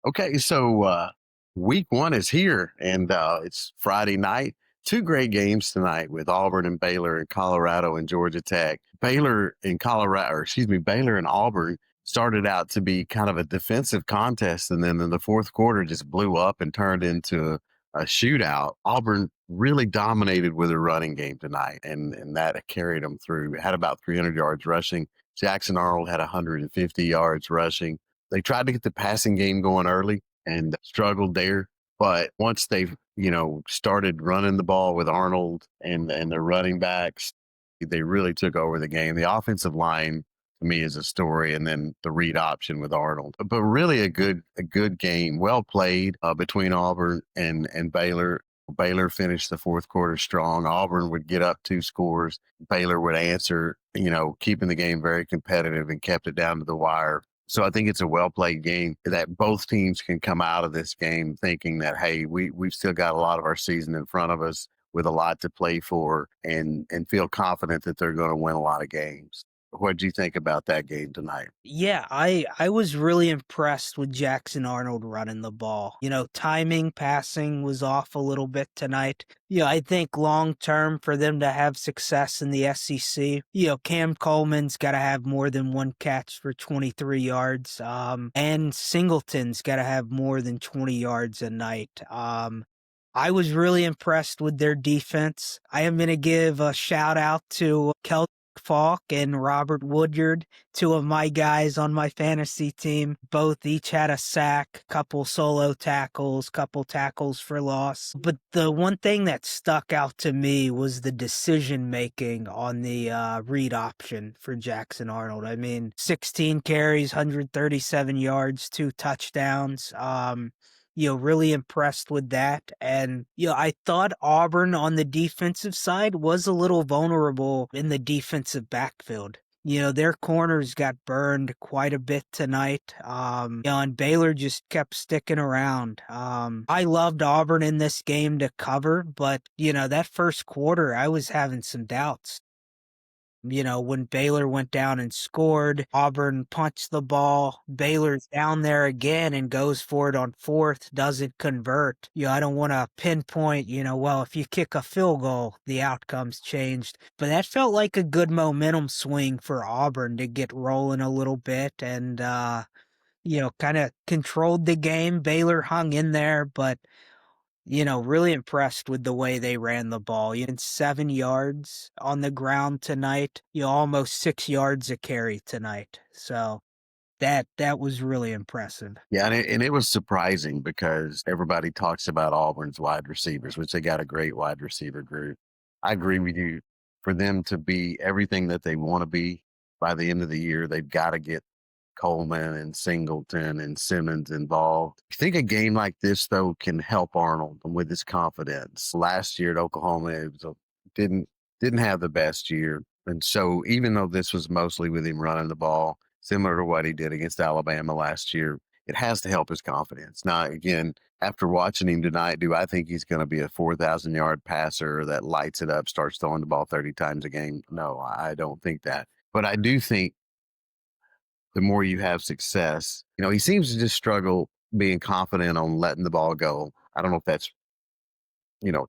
Okay, so week one is here, and it's Friday night. Two great games tonight with Auburn and Baylor and Colorado and Georgia Tech. Baylor and Colorado, or excuse me, Baylor and Auburn started out to be kind of a defensive contest, and then in the fourth quarter just blew up and turned into a shootout. Auburn really dominated with a running game tonight, and that carried them through. It had about 300 yards rushing. Jackson Arnold had 150 yards rushing. They tried to get the passing game going early and struggled there. But once they, started running the ball with Arnold and their running backs, they really took over the game. The offensive line to me is a story, and then the read option with Arnold. But really a good game, well played between Auburn and Baylor. Baylor finished the fourth quarter strong. Auburn would get up two scores. Baylor would answer, keeping the game very competitive and kept it down to the wire. So I think it's a well played game that both teams can come out of this game thinking that, hey, we've still got a lot of our season in front of us with a lot to play for and feel confident that they're going to win a lot of games. What do you think about that game tonight? Yeah, I was really impressed with Jackson Arnold running the ball. Timing, passing was off a little bit tonight. I think long term for them to have success in the SEC, Cam Coleman's got to have more than one catch for 23 yards. And Singleton's got to have more than 20 yards a night. I was really impressed with their defense. I am going to give a shout out to Kel Falk and Robert Woodyard, two of my guys on my fantasy team. Both each had a sack, couple solo tackles, couple tackles for loss. But the one thing that stuck out to me was the decision making on the read option for Jackson Arnold. I mean, 16 carries, 137 yards, 2 touchdowns. Really impressed with that. And, I thought Auburn on the defensive side was a little vulnerable in the defensive backfield. Their corners got burned quite a bit tonight. And Baylor just kept sticking around. I loved Auburn in this game to cover, but, that first quarter, I was having some doubts. When Baylor went down and scored, Auburn punched the ball. Baylor's down there again and goes for it on fourth, doesn't convert. I don't want to pinpoint, well, if you kick a field goal, the outcome's changed. But that felt like a good momentum swing for Auburn to get rolling a little bit and, kind of controlled the game. Baylor hung in there, but really impressed with the way they ran the ball. 7 yards on the ground tonight, almost 6 yards a carry tonight. So that was really impressive. Yeah, and it was surprising because everybody talks about Auburn's wide receivers, which they got a great wide receiver group. I agree with you. For them to be everything that they want to be by the end of the year, they've got to get Coleman and Singleton and Simmons involved. I think a game like this, though, can help Arnold with his confidence. Last year at Oklahoma, didn't have the best year. And so even though this was mostly with him running the ball, similar to what he did against Alabama last year, it has to help his confidence. Now, again, after watching him tonight, do I think he's going to be a 4,000-yard passer that lights it up, starts throwing the ball 30 times a game? No, I don't think that. But I do think the more you have success, he seems to just struggle being confident on letting the ball go. I don't know if that's,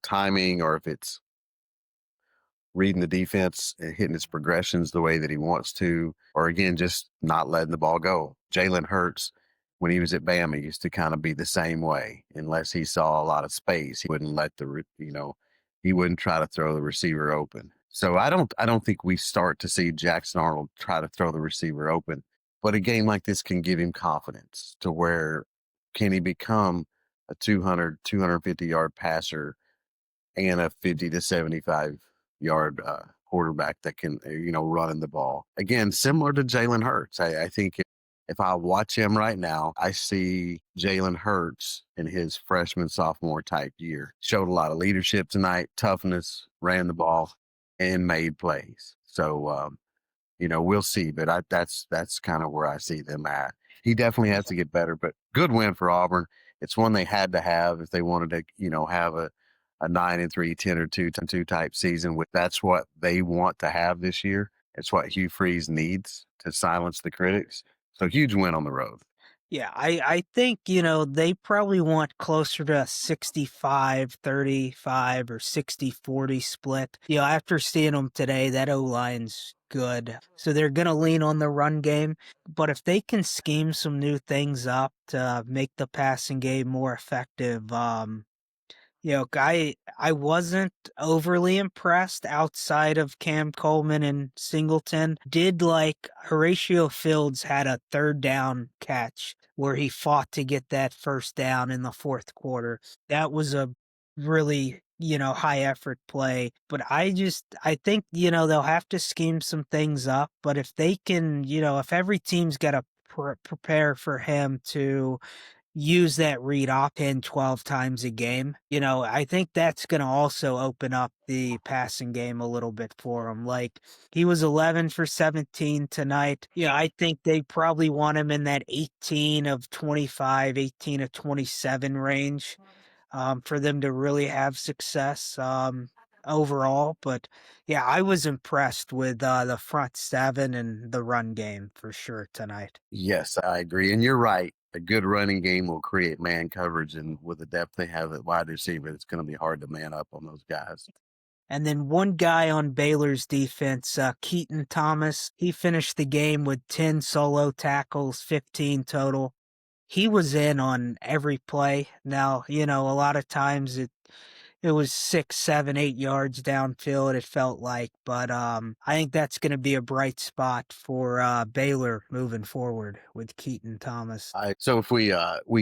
timing or if it's reading the defense and hitting his progressions the way that he wants to, or again, just not letting the ball go. Jalen Hurts, when he was at Bama, used to kind of be the same way. Unless he saw a lot of space, he wouldn't he wouldn't try to throw the receiver open. So I don't think we start to see Jackson Arnold try to throw the receiver open. But a game like this can give him confidence to where can he become a 250-yard passer and a 50 to 75-yard quarterback that can, running the ball. Again, similar to Jalen Hurts. I think if I watch him right now, I see Jalen Hurts in his freshman, sophomore type year. Showed a lot of leadership tonight, toughness, ran the ball, and made plays. So, we'll see. But that's kind of where I see them at. He definitely has to get better, but good win for Auburn. It's one they had to have if they wanted to, have a 9-3, 10-2 type season. That's what they want to have this year. It's what Hugh Freeze needs to silence the critics. So huge win on the road. Yeah, I think, they probably want closer to a 65-35 or 60-40 split. After seeing them today, that O-line's good. So they're going to lean on the run game. But if they can scheme some new things up to make the passing game more effective, I wasn't overly impressed outside of Cam Coleman and Singleton. Did like Horatio Fields had a third down catch where he fought to get that first down in the fourth quarter. That was a really, high effort play. But I think, they'll have to scheme some things up. But if they can, if every team's got to prepare for him to use that read off 10, 12 times a game. I think that's going to also open up the passing game a little bit for him. Like he was 11 for 17 tonight. I think they probably want him in that 18 of 25, 18 of 27 range for them to really have success overall. But yeah, I was impressed with the front seven and the run game for sure tonight. Yes, I agree. And you're right. A good running game will create man coverage. And with the depth they have at wide receiver, it's going to be hard to man up on those guys. And then one guy on Baylor's defense, Keaton Thomas, he finished the game with 10 solo tackles, 15 total. He was in on every play. Now, a lot of times it was 6, 7, 8 yards downfield, it felt like. But I think that's going to be a bright spot for Baylor moving forward with Keaton Thomas. So if we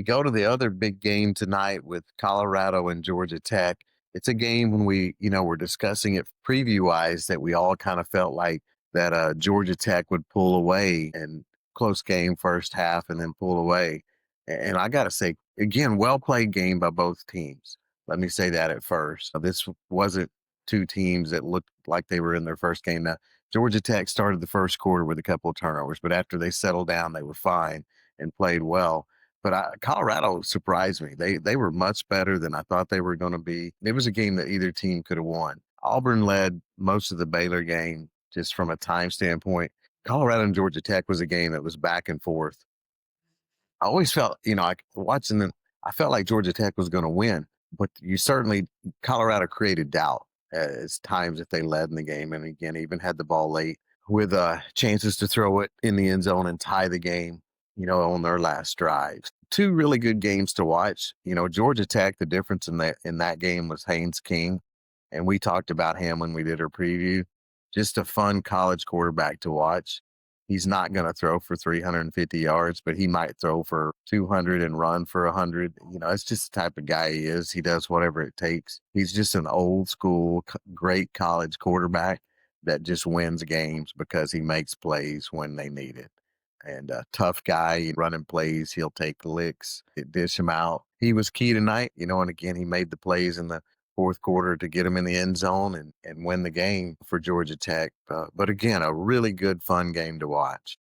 go to the other big game tonight with Colorado and Georgia Tech, it's a game when we're discussing it preview wise that we all kind of felt like that Georgia Tech would pull away and close game first half and then pull away. And I got to say again, well played game by both teams. Let me say that at first. This wasn't two teams that looked like they were in their first game. Now, Georgia Tech started the first quarter with a couple of turnovers, but after they settled down, they were fine and played well. But Colorado surprised me. They were much better than I thought they were going to be. It was a game that either team could have won. Auburn led most of the Baylor game just from a time standpoint. Colorado and Georgia Tech was a game that was back and forth. I always felt, watching them, I felt like Georgia Tech was going to win, but Colorado created doubt as times that they led in the game. And again, even had the ball late with chances to throw it in the end zone and tie the game, on their last drives. Two really good games to watch. Georgia Tech, the difference in that game was Haynes King. And we talked about him when we did our preview. Just a fun college quarterback to watch. He's not going to throw for 350 yards, but he might throw for 200 and run for 100. It's just the type of guy he is. He does whatever it takes. He's just an old school, great college quarterback that just wins games because he makes plays when they need it. And a tough guy, running plays, he'll take licks, dish him out. He was key tonight, and again, he made the plays in the fourth quarter to get him in the end zone and win the game for Georgia Tech. But again, a really good, fun game to watch.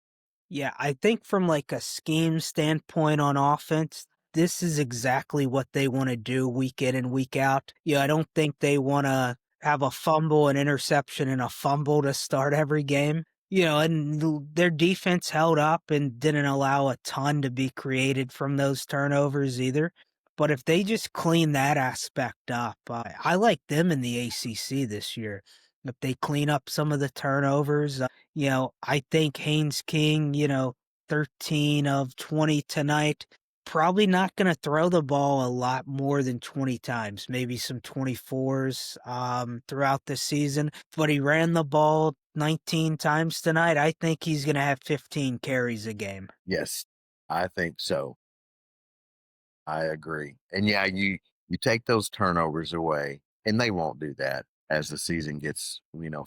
Yeah, I think from like a scheme standpoint on offense, this is exactly what they want to do week in and week out. I don't think they want to have a fumble, an interception, and a fumble to start every game. And their defense held up and didn't allow a ton to be created from those turnovers either. But if they just clean that aspect up, I like them in the ACC this year. If they clean up some of the turnovers, I think Haynes King, 13 of 20 tonight, probably not going to throw the ball a lot more than 20 times, maybe some 24s throughout the season. But he ran the ball 19 times tonight. I think he's going to have 15 carries a game. Yes, I think so. I agree. And yeah, you take those turnovers away, and they won't do that as the season gets,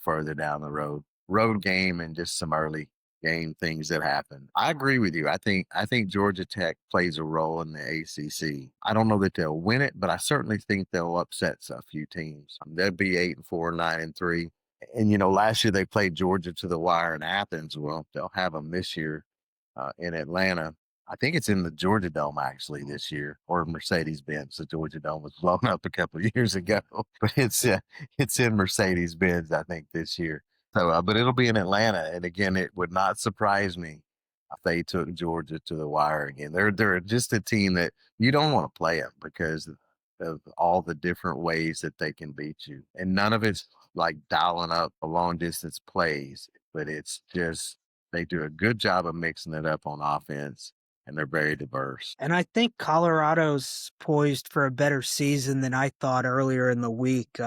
further down the road. Road game and just some early game things that happen. I agree with you. I think Georgia Tech plays a role in the ACC. I don't know that they'll win it, but I certainly think they'll upset a few teams. They'll be 8-4, 9-3. And last year they played Georgia to the wire in Athens. Well, they'll have them this year in Atlanta. I think it's in the Georgia Dome actually this year, or Mercedes-Benz. The Georgia Dome was blown up a couple of years ago, but it's in Mercedes-Benz, I think, this year. So, but it'll be in Atlanta, and again, it would not surprise me They took Georgia to the wire again. They're just a team that you don't want to play them because of all the different ways that they can beat you, and none of it's like dialing up a long distance plays, but it's just they do a good job of mixing it up on offense, and they're very diverse. And I think Colorado's poised for a better season than I thought earlier in the week.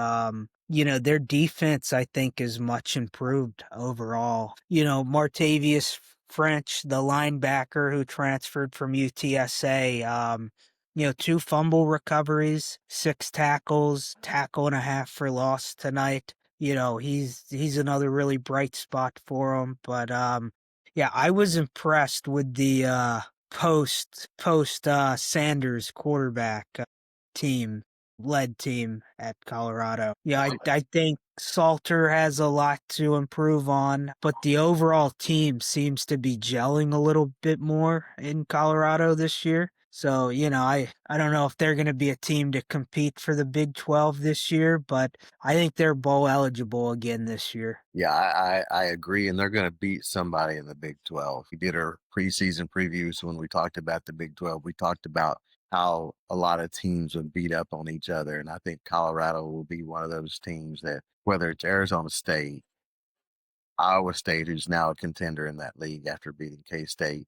Their defense, I think, is much improved overall. Martavius French, the linebacker who transferred from UTSA, 2 fumble recoveries, 6 tackles, tackle and a half for loss tonight. He's another really bright spot for him. But yeah, I was impressed with the post Sanders quarterback team led team at Colorado. Yeah, I think Salter has a lot to improve on, but the overall team seems to be gelling a little bit more in Colorado this year. So, I don't know if they're going to be a team to compete for the Big 12 this year, but I think they're bowl eligible again this year. Yeah, I agree, and they're going to beat somebody in the Big 12. We did our preseason previews when we talked about the Big 12. We talked about how a lot of teams would beat up on each other, and I think Colorado will be one of those teams that, whether it's Arizona State, Iowa State, who's now a contender in that league after beating K-State,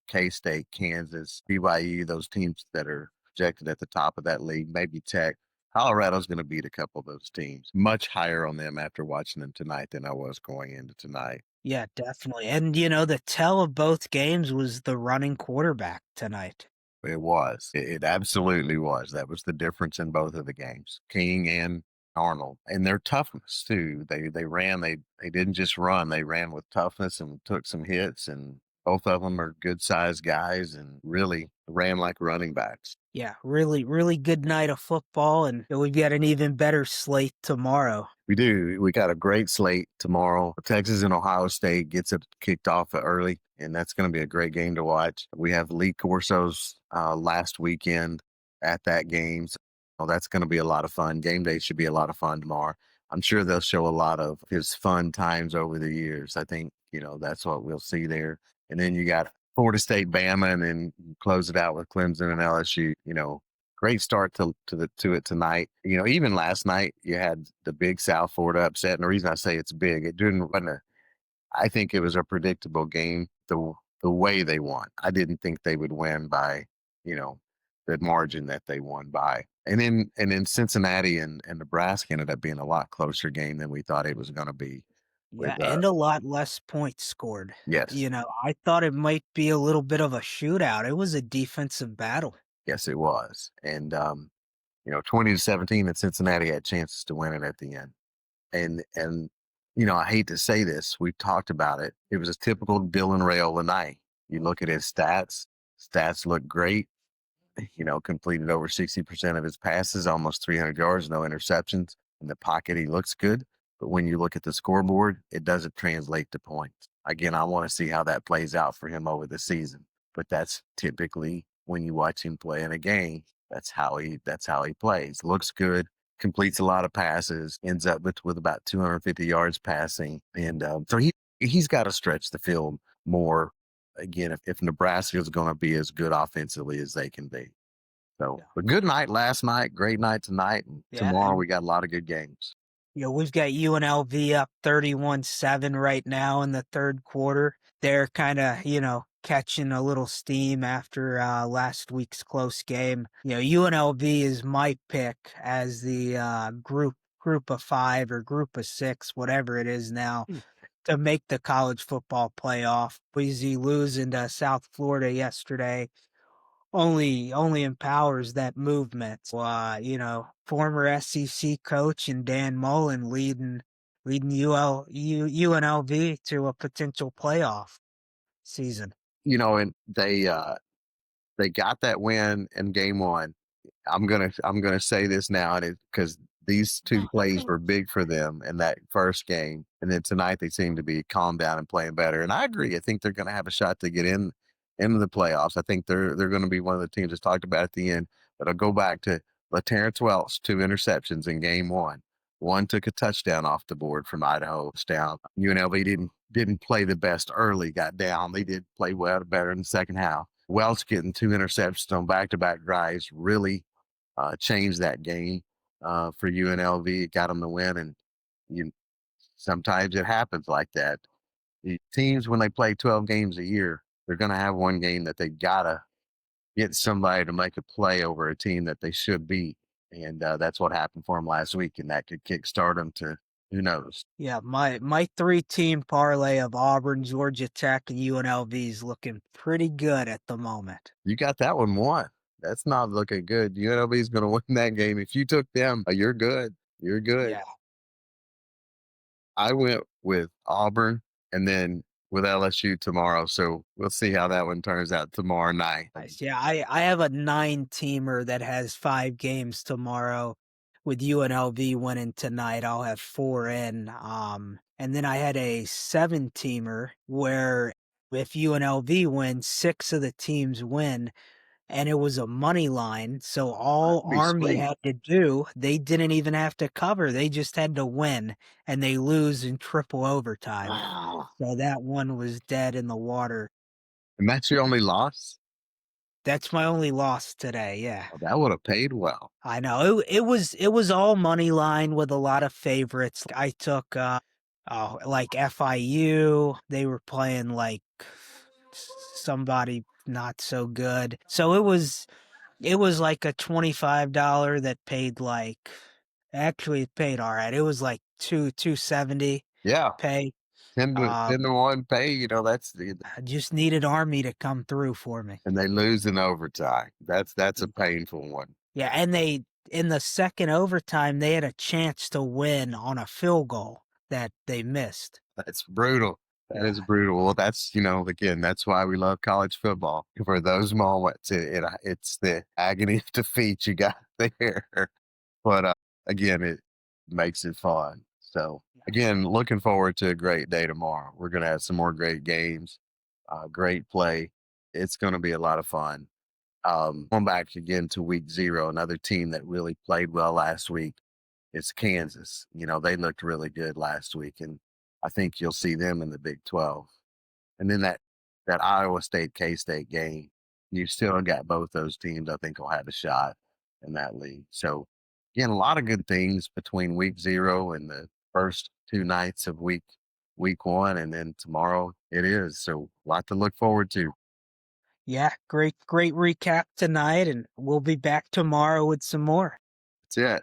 Kansas, BYU, those teams that are projected at the top of that league, maybe Tech. Colorado's going to beat a couple of those teams. Much higher on them after watching them tonight than I was going into tonight. Yeah, definitely. And the tell of both games was the running quarterback tonight. It was. It absolutely was. That was the difference in both of the games. King and Arnold. And their toughness too. They ran, they didn't just run, they ran with toughness and took some hits, and both of them are good sized guys and really ran like running backs. Yeah, really, really good night of football, and we've got an even better slate tomorrow. We do. We got a great slate tomorrow. Texas and Ohio State gets it kicked off early, and that's going to be a great game to watch. We have Lee Corso's last weekend at that game. So that's going to be a lot of fun. Game day should be a lot of fun tomorrow. I'm sure they'll show a lot of his fun times over the years. I think, that's what we'll see there. And then you got Florida State, Bama, and then close it out with Clemson and LSU. Great start to it tonight. Even last night you had the big South Florida upset, and the reason I say it's big, it didn't wasn't a, I think it was a predictable game. The way they won, I didn't think they would win by you know the margin that they won by. And then Cincinnati and Nebraska ended up being a lot closer game than we thought it was going to be. Yeah, With and a lot less points scored. yes, I thought it might be a little bit of a shootout. It was a defensive battle. yes, it was, and 20-17, and Cincinnati had chances to win it at the end. And I hate to say this, we talked about it. It was a typical Dylan Rayola night. You look at his stats look great. Completed over 60% of his passes, almost 300 yards, no interceptions. In the pocket, he looks good. But when you look at the scoreboard, it doesn't translate to points. Again, I want to see how that plays out for him over the season. But that's typically when you watch him play in a game, that's how he plays. Looks good, completes a lot of passes, ends up with about 250 yards passing. And so he's got to stretch the field more. Again, if Nebraska is going to be as good offensively as they can be. So, Yeah. a good night last night, great night tonight, and Yeah, tomorrow and we got a lot of good games. we've got UNLV up 31-7 right now in the third quarter. They're kind of, catching a little steam after last week's close game. UNLV is my pick as the group of 5 or group of 6, whatever it is now, to make the college football playoff. Boise losing to South Florida yesterday only empowers that movement. So, former SEC coach and Dan Mullen leading UNLV to a potential playoff season. And they got that win in game one. I'm gonna say this now, and because these two plays were big for them in that first game, and then tonight they seem to be calmed down and playing better. And I agree. I think they're going to have a shot to get into the playoffs. I think they're going to be one of the teams that's talked about at the end. But I'll go back to Terrence Welch, 2 interceptions in game one. One took a touchdown off the board from Idaho down. UNLV didn't play the best early, got down. They did play well, better in the second half. Welch getting 2 interceptions on back-to-back drives really changed that game for UNLV. It got them the win, and you sometimes it happens like that. The teams, when they play 12 games a year, they're going to have one game that they gotta get somebody to make a play over a team that they should beat. And that's what happened for them last week. And that could kickstart them to who knows. Yeah, my 3-team parlay of Auburn, Georgia Tech, and UNLV is looking pretty good at the moment. You got that one won. That's not looking good. UNLV is going to win that game. If you took them, you're good. You're good. Yeah. I went with Auburn and then with LSU tomorrow. So we'll see how that one turns out tomorrow night. Nice. Yeah, I have a 9-teamer that has 5 games tomorrow. With UNLV winning tonight, I'll have 4 in. And then I had a 7-teamer where if UNLV wins, 6 of the teams win, and it was a money line. So all That'd be Army sweet. had to do, they didn't even have to cover. They just had to win, and they lose in triple overtime. Wow. So that one was dead in the water. And that's your only loss? That's my only loss today. Yeah. Oh, that would have paid well. I know it was all money line with a lot of favorites. I took like FIU. They were playing like somebody not so good. So it was like a $25 that paid like actually it paid all right. It was like 270 Yeah. pay. 10 to Uh 10 to 1 pay, that's I just needed Army to come through for me. and they lose in overtime. That's a painful one. Yeah, and they in the second overtime, they had a chance to win on a field goal that they missed. That's brutal. That Yeah. is brutal. Well, that's, again, that's why we love college football. For those moments, it's the agony of defeat you got there. But again, it makes it fun. So again, looking forward to a great day tomorrow. We're going to have some more great games, great play. It's going to be a lot of fun. Going back again to week 0, another team that really played well last week is Kansas. They looked really good last week, and I think you'll see them in the Big 12. And then that Iowa State K-State game, you still got both those teams. I think will have a shot in that league. So again, a lot of good things between week 0 and the first 2 nights of week 1, and then tomorrow it is. So a lot to look forward to. Yeah, great recap tonight, and we'll be back tomorrow with some more. That's it.